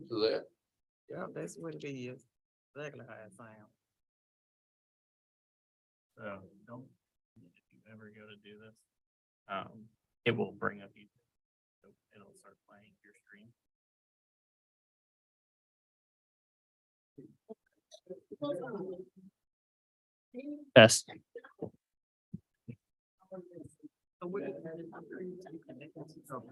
to that. Yeah, that's what it is. Exactly how it sounds. So don't, if you ever go to do this, it will bring up you. It'll start playing your screen. Test. So,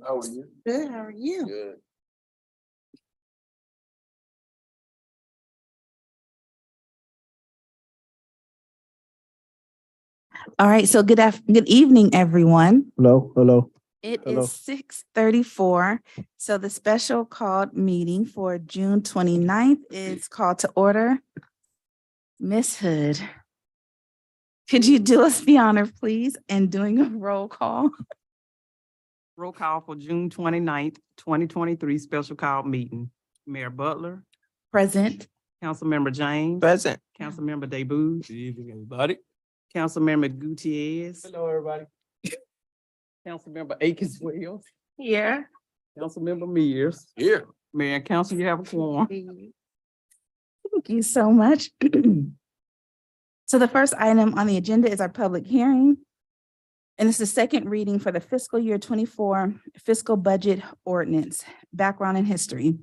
How are you? Good, how are you? Good. All right, so good evening, everyone. Hello, hello. It Hello. is 6:34. So the special called meeting for June 29th is called to order. Ms. Hood, could you do us the honor, please, in doing a roll call? Roll call for June 29th, 2023 special call meeting. Mayor Butler, Present. Councilmember James. Present. Councilmember Debus, Good evening, everybody. Councilmember Gutierrez, Hello, everybody. Councilmember Akins Wells, Here. Councilmember Mears. Here. Mayor and council, you have a quorum. Thank you so much. So the first item on the agenda is our public hearing. And it's the second reading for the fiscal year 24 fiscal budget ordinance, background and history.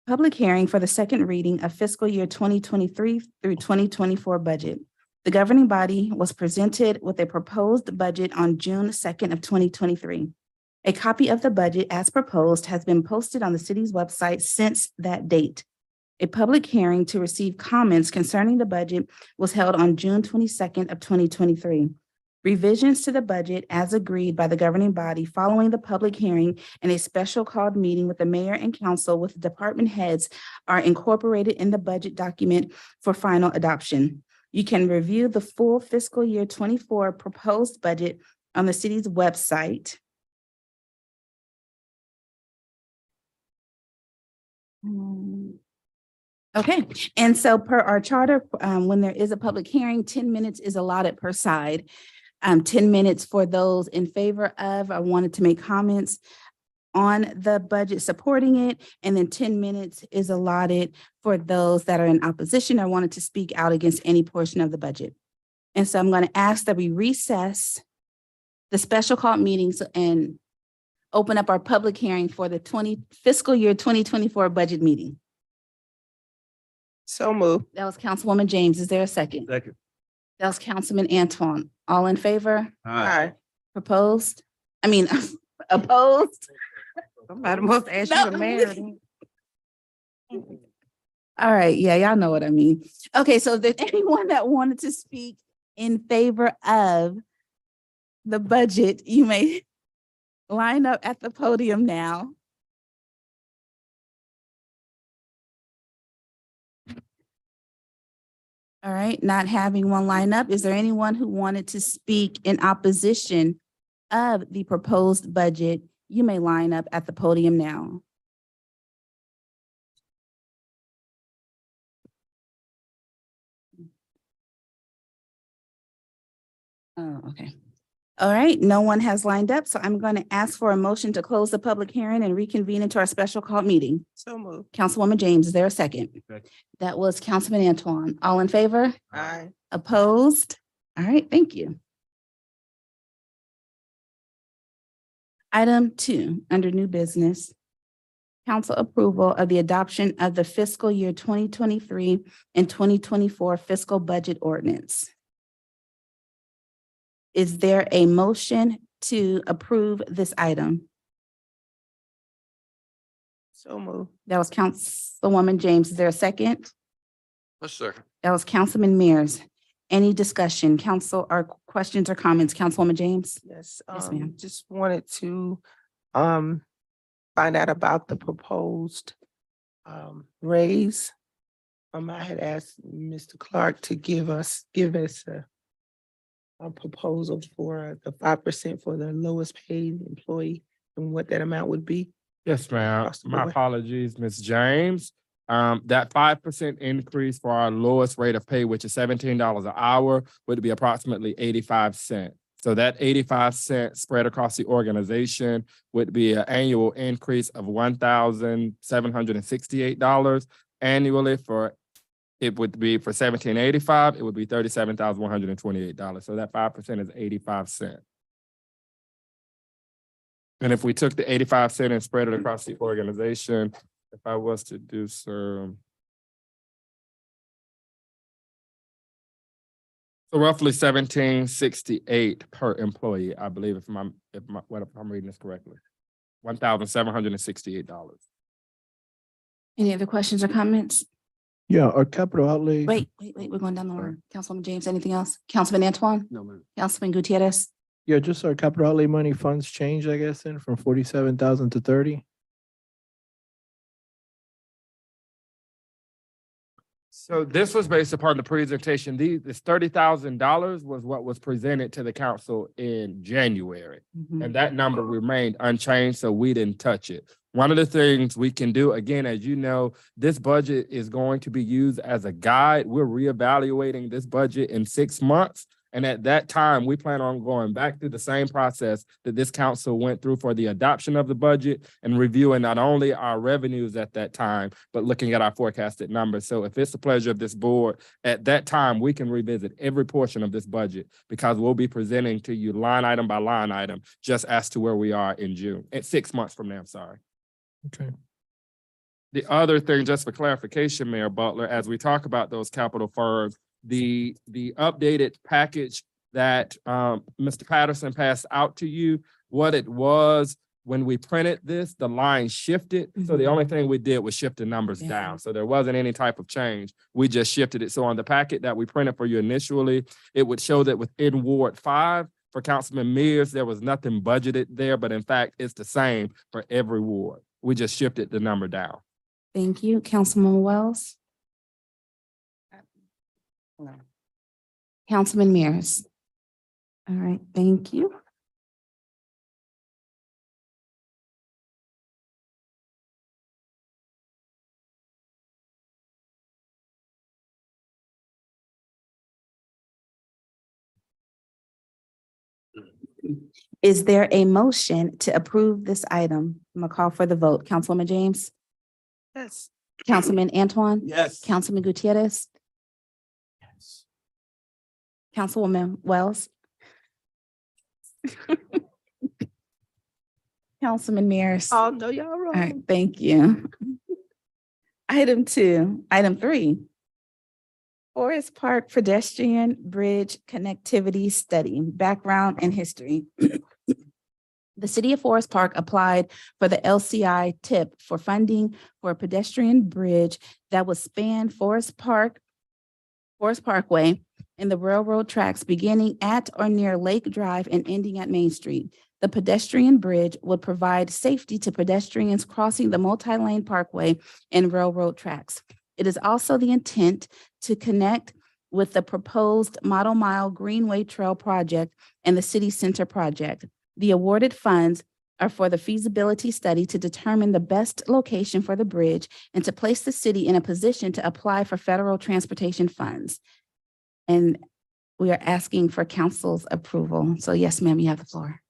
Public hearing for the second reading of fiscal year 2023 through 2024 budget. The governing body was presented with a proposed budget on June 2nd of 2023. A copy of the budget as proposed has been posted on the city's website since that date. A public hearing to receive comments concerning the budget was held on June 22nd of 2023. Revisions to the budget as agreed by the governing body following the public hearing and a special called meeting with the mayor and council with department heads are incorporated in the budget document for final adoption. You can review the full fiscal year 24 proposed budget on the city's website. Okay, and so per our charter, when there is a public hearing, 10 minutes is allotted per side. 10 minutes for those in favor of, I wanted to make comments on the budget supporting it, and then 10 minutes is allotted for those that are in opposition or wanted to speak out against any portion of the budget. And so I'm going to ask that we recess the special called meetings and open up our public hearing for the fiscal year 2024 budget meeting. So moved. That was Councilwoman James. Is there a second? Second. That was Councilman Antoine. All in favor? Aye. Proposed? I mean, opposed? Somebody must ask No. you to marry. All right, yeah, y'all know what I mean. Okay, so if there's anyone that wanted to speak in favor of the budget, you may line up at the podium now. All right, not having one line up, is there anyone who wanted to speak in opposition of the proposed budget? You may line up at the podium now. Oh, okay. All right, no one has lined up, so I'm going to ask for a motion to close the public hearing and reconvene into our special call meeting. So moved. Councilwoman James, is there a second? Second. That was Councilman Antoine. All in favor? Aye. Opposed? All right, thank you. Item 2, under new business. Council approval of the adoption of the fiscal year 2023 and 2024 fiscal budget ordinance. Is there a motion to approve this item? So moved. That was Councilwoman James. Is there a second? Yes, sir. That was Councilman Mears. Any discussion, council, or questions or comments? Councilwoman James? Yes, Yes, ma'am. just wanted to find out about the proposed raise. I had asked Mr. Clark to give us a proposal for the 5% for the lowest paid employee and what that amount would be. Yes, ma'am. Across the My board. apologies, Ms. James. That 5% increase for our lowest rate of pay, which is $17 an hour, would be approximately 85 cents. So that 85 cents spread across the organization would be an annual increase of $1,768 annually. It would be for 1785, it would be $37,128. So that 5% is 85 cents. And if we took the 85 cents and spread it across the organization, if I was to do so. So roughly 1768 per employee, I believe, if I'm reading this correctly. $1,768. Any other questions or comments? Yeah, our capital outlay. Wait, we're going down the line. Councilwoman James, anything else? Councilman Antoine? No, ma'am. Councilman Gutierrez? Yeah, just our capital outlay money funds changed, I guess, then from 47,000 to 30. So this was based upon the presentation. This $30,000 was what was presented to the council in January. And that number remained unchanged, so we didn't touch it. One of the things we can do, again, as you know, this budget is going to be used as a guide. We're reevaluating this budget in 6 months. And at that time, we plan on going back through the same process that this council went through for the adoption of the budget and reviewing not only our revenues at that time, but looking at our forecasted numbers. So if it's the pleasure of this board, at that time, we can revisit every portion of this budget because we'll be presenting to you line item by line item, just as to where we are in June, at 6 months from now, I'm sorry. Okay. The other thing, just for clarification, Mayor Butler, as we talk about those capital funds, the updated package that Mr. Patterson passed out to you, what it was when we printed this, the line shifted. So the only thing we did was shift the numbers down. So there wasn't any type of change. We just shifted it. So on the packet that we printed for you initially, it would show that within Ward 5, for Councilman Mears, there was nothing budgeted there, but in fact, it's the same for every ward. We just shifted the number down. Thank you. Councilman Wells? No. Councilman Mears? All right, thank you. Is there a motion to approve this item? I'm gonna call for the vote. Councilwoman James? Yes. Councilman Antoine? Yes. Councilman Gutierrez? Yes. Councilwoman Wells? Councilman Mears? Oh, no, y'all All wrong. right, thank you. Item 3, Forest Park Pedestrian Bridge Connectivity Study, Background and History. The city of Forest Park applied for the LCI TIP for funding for a pedestrian bridge that would span Forest Parkway and the railroad tracks beginning at or near Lake Drive and ending at Main Street. The pedestrian bridge would provide safety to pedestrians crossing the multi-lane parkway and railroad tracks. It is also the intent to connect with the proposed Model Mile Greenway Trail project and the City Center project. The awarded funds are for the feasibility study to determine the best location for the bridge and to place the city in a position to apply for federal transportation funds. And we are asking for council's approval. So yes, ma'am, you have the floor.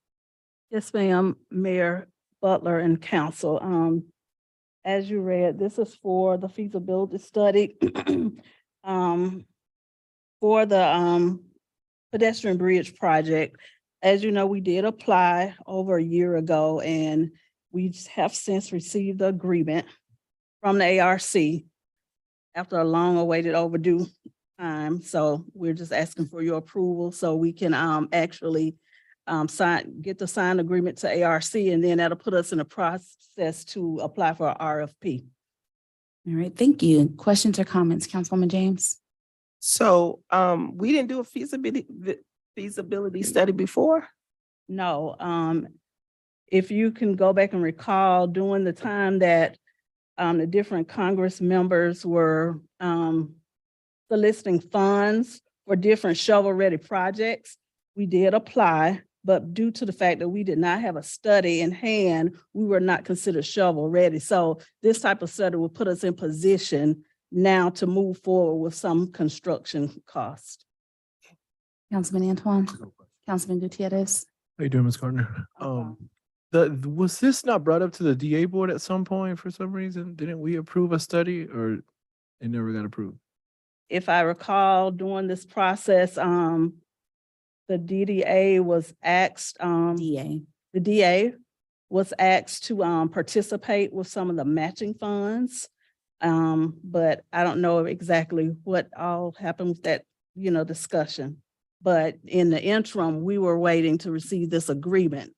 Yes, ma'am, Mayor Butler and council. As you read, this is for the feasibility study for the pedestrian bridge project. As you know, we did apply over a year ago and we have since received the agreement from the ARC after a long awaited overdue time. So we're just asking for your approval so we can actually get the signed agreement to ARC, and then that'll put us in a process to apply for a RFP. All right, thank you. Questions or comments, Councilwoman James? So, we didn't do a feasibility study before? No, if you can go back and recall during the time that the different Congress members were soliciting funds for different shovel-ready projects, we did apply, but due to the fact that we did not have a study in hand, we were not considered shovel-ready. So this type of study will put us in position now to move forward with some construction cost. Councilman Antoine? Councilman Gutierrez? How you doing, Ms. Gardner? Was this not brought up to the DA board at some point for some reason? Didn't we approve a study or it never got approved? If I recall, during this process, the DDA was asked, DA. the DA was asked to participate with some of the matching funds. But I don't know exactly what all happened with that, discussion. But in the interim, we were waiting to receive this agreement.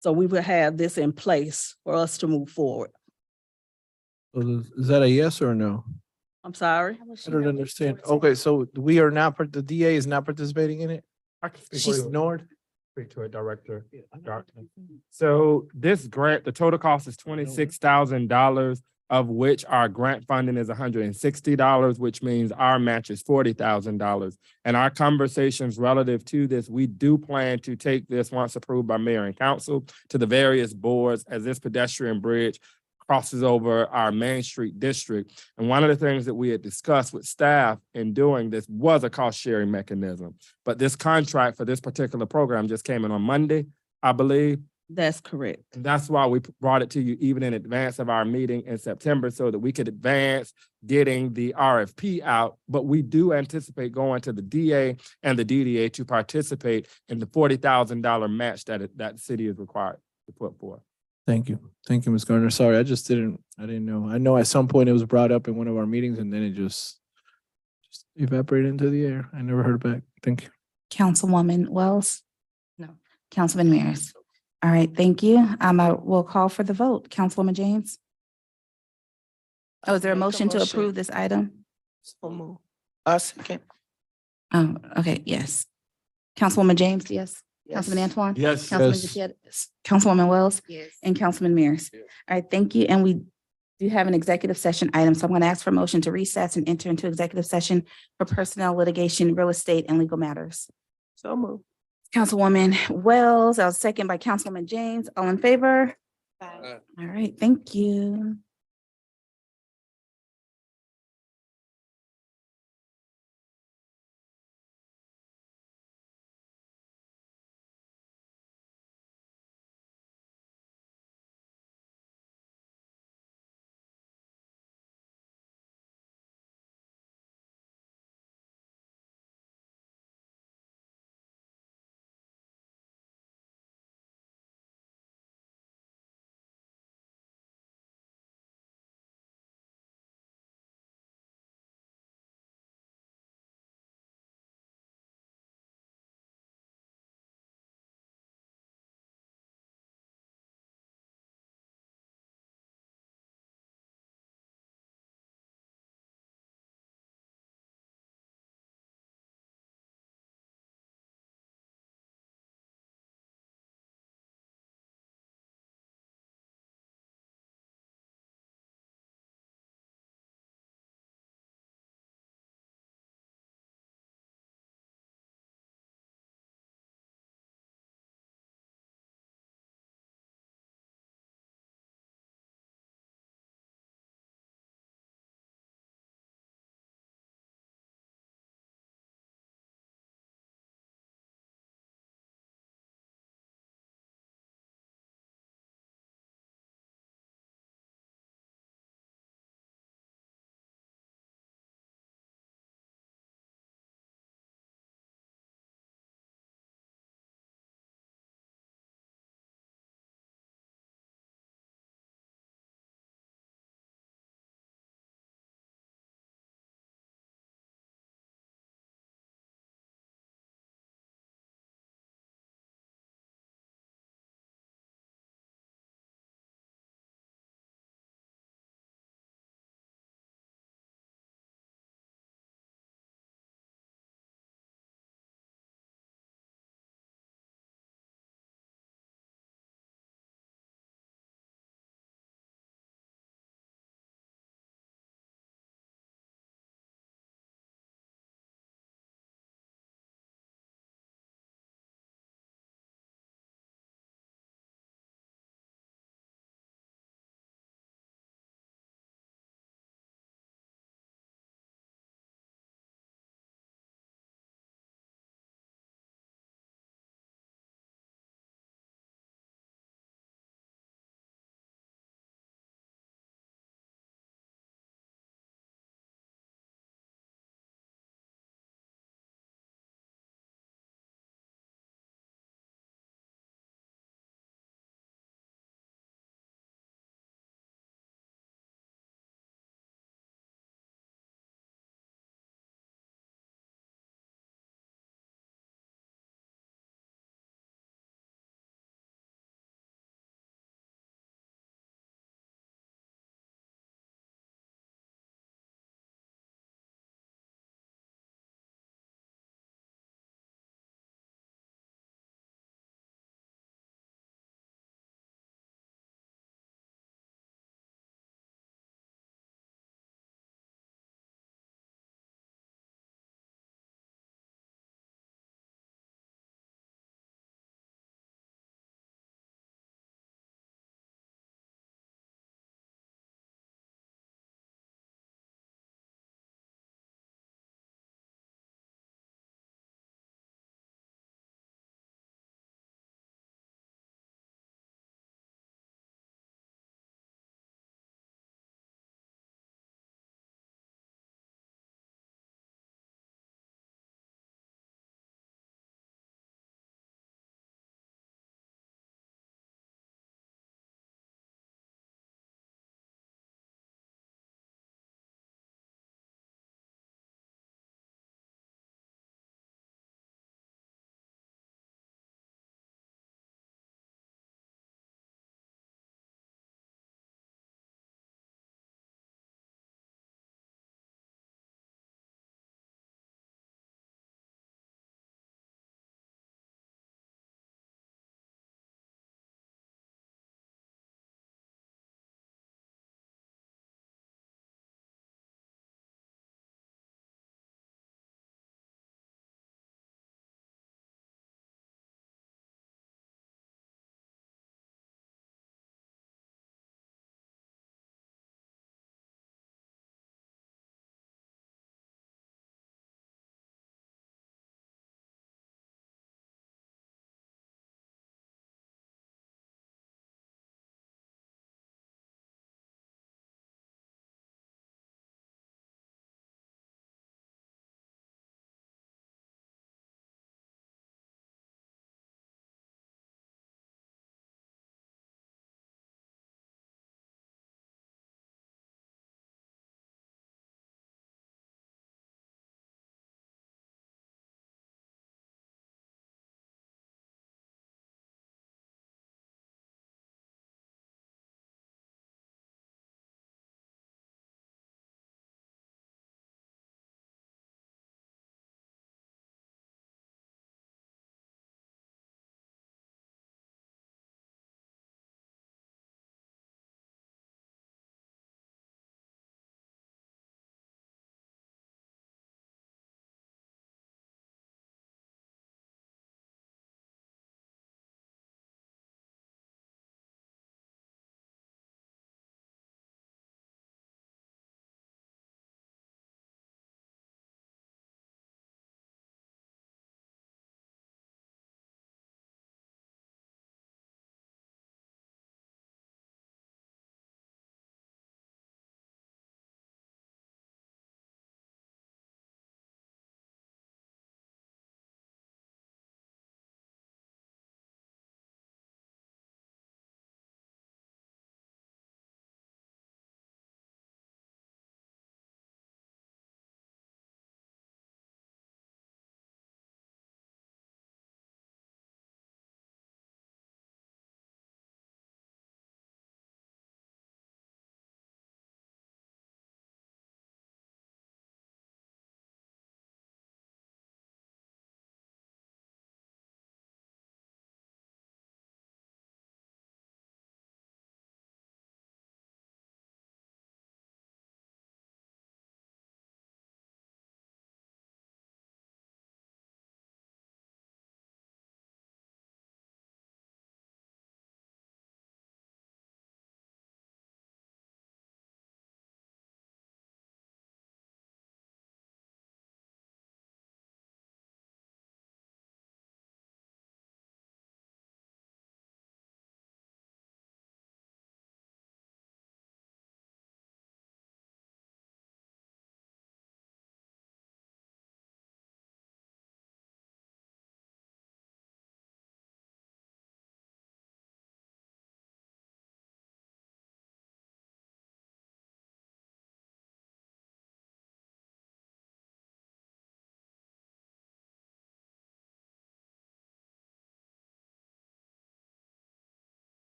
So we will have this in place for us to move forward. So is that a yes or a no? I'm sorry. I don't understand. Okay, so we are not, the DA is not participating in it? I can speak She's to it. ignored? Speak to it, Director. So this grant, the total cost is $26,000, of which our grant funding is $160, which means our match is $40,000. And our conversations relative to this, we do plan to take this, once approved by mayor and council, to the various boards as this pedestrian bridge crosses over our Main Street district. And one of the things that we had discussed with staff in doing this was a cost sharing mechanism. But this contract for this particular program just came in on Monday, I believe. That's correct. And that's why we brought it to you even in advance of our meeting in September, so that we could advance getting the RFP out. But we do anticipate going to the DA and the DDA to participate in the $40,000 match that the city is required to put forth. Thank you. Thank you, Ms. Gardner. Sorry, I didn't know. I know at some point it was brought up in one of our meetings and then it just evaporated into the air. I never heard back. Thank you. Councilwoman Wells? No. Councilman Mears? All right, thank you. I will call for the vote. Councilwoman James? Oh, is there a Make a motion to motion. approve this item? So move. Second. Oh, okay, yes. Councilwoman James, yes. Councilman Antoine? Yes. Councilman Yes. Gutierrez? Councilwoman Wells? Yes. And Councilman Mears? Yes. All right, thank you. And we do have an executive session item, so I'm going to ask for a motion to recess and enter into executive session for personnel, litigation, real estate, and legal matters. So move. Councilwoman Wells, I was second by Councilwoman James. All in favor? All right, thank you.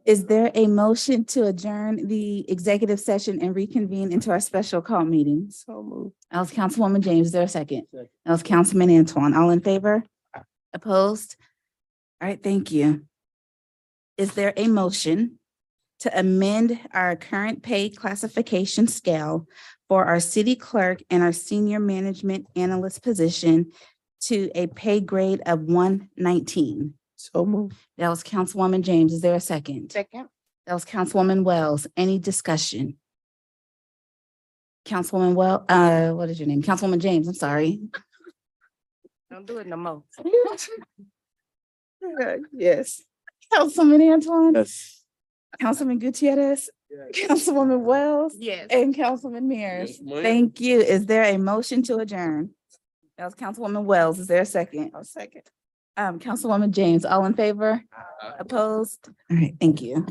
Is there a motion to adjourn the executive session and reconvene into our special call meetings? So moved. That was Councilwoman James. Is there a second? That was Councilman Antoine. All in favor? Opposed? All right, thank you. Is there a motion to amend our current pay classification scale for our city clerk and our senior management analyst position to a pay grade of 119? So moved. That was Councilwoman James. Is there a second? Second. That was Councilwoman Wells. Any discussion? Councilwoman what is your name? Councilwoman James, I'm sorry. Don't do it no more. Yes. Councilman Antoine, Yes. Councilman Gutierrez, Councilwoman Wells, Yes. and Councilman Mears. Yes, ma'am. Thank you. Is there a motion to adjourn? That was Councilwoman Wells. Is there a second? Second. Councilwoman James, all in favor? Opposed? All right, thank you.